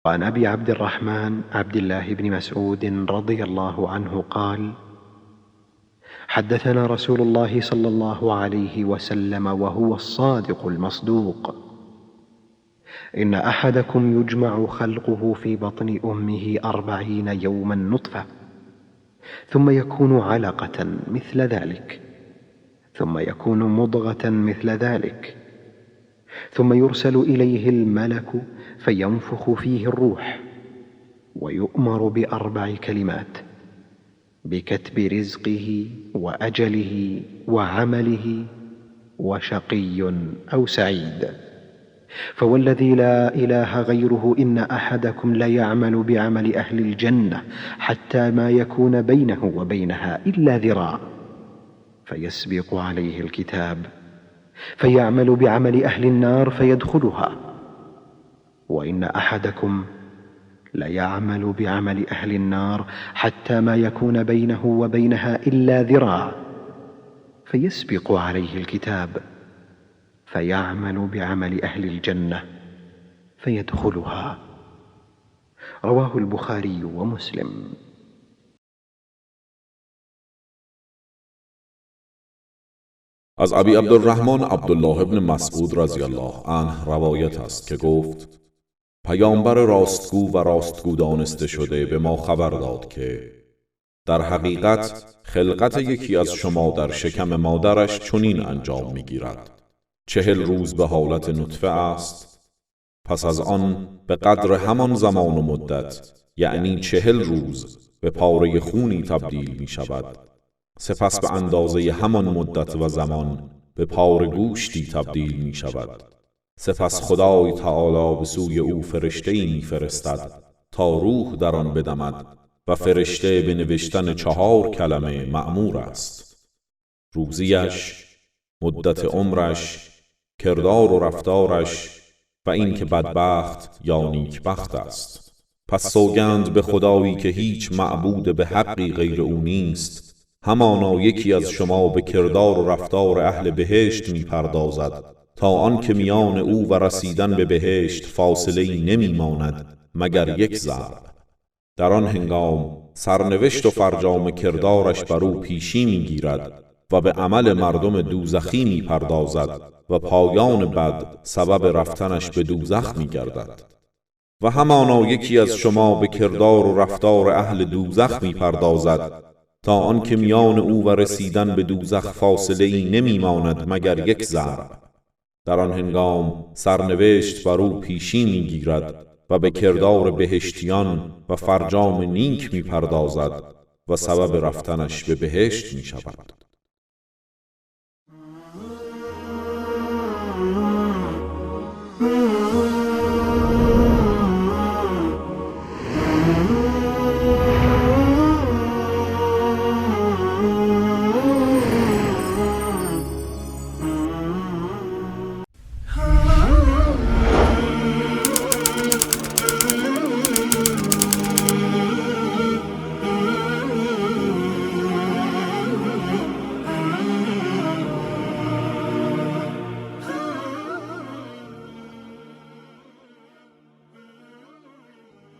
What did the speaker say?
وعن أبي عبد الرحمن عبد الله بن مسعود رضي الله عنه قال: حدثنا رسول الله صلى الله عليه وسلم وهو الصادق المصدوق: إن أحدكم يجمع خلقه في بطن أمه 40 يوما نطفة، ثم يكون علقة مثل ذلك، ثم يكون مضغة مثل ذلك، ثم يرسل إليه الملك فينفخ فيه الروح، ويؤمر ب4 كلمات: بكتب رزقه وأجله وعمله وشقي أو سعيد. فوالذي لا إله غيره إن أحدكم ليعمل بعمل أهل الجنة حتى ما يكون بينه وبينها إلا ذراع، فيسبق عليه الكتاب فيعمل بعمل أهل النار فيدخلها، وإن أحدكم ليعمل بعمل أهل النار حتى ما يكون بينه وبينها إلا ذراع، فيسبق عليه الكتاب فيعمل بعمل أهل الجنة فيدخلها. رواه البخاري ومسلم. از ابی عبدالرحمن عبدالله بن مسعود رضی الله عنه روایت است که گفت: پیامبر راستگو و راستگو دانسته شده به ما خبر داد که در حقیقت خلقت یکی از شما در شکم مادرش چنین انجام می‌گیرد: 40 روز به حالت نطفه است، پس از آن به قدر همان زمان و مدت، یعنی 40 روز، به پاره خونی تبدیل می شود، سپس به اندازه همان مدت و زمان به پاره گوشتی تبدیل می شود، سپس خدای تعالی به سوی او فرشته‌ای می فرستد تا روح در آن بدمد و فرشته به نوشتن 4 کلمه مأمور است: روزیش، مدت عمرش، کردار و رفتارش و این که بدبخت یا نیکبخت است. پس سوگند به خدایی که هیچ معبود به حقی غیر او نیست، همانا یکی از شما به کردار و رفتار اهل بهشت می پردازد تا آن که میان او و رسیدن به بهشت فاصله‌ای نمی ماند مگر 1 ضرب. در آن هنگام سرنوشت و فرجام کردارش بر او پیشی می گیرد و به عمل مردم دوزخی می پردازد و پایان بد سبب رفتنش به دوزخ می گردد. و همانا یکی از شما به کردار و رفتار اهل دوزخ می پردازد تا آن که میان او و رسیدن به دوزخ فاصله ای نمی ماند مگر 1 ضرب. در آن هنگام سرنوشت بر او پیشی می گیرد و به کردار بهشتیان و فرجام نیک می پردازد و سبب رفتنش به بهشت می شود.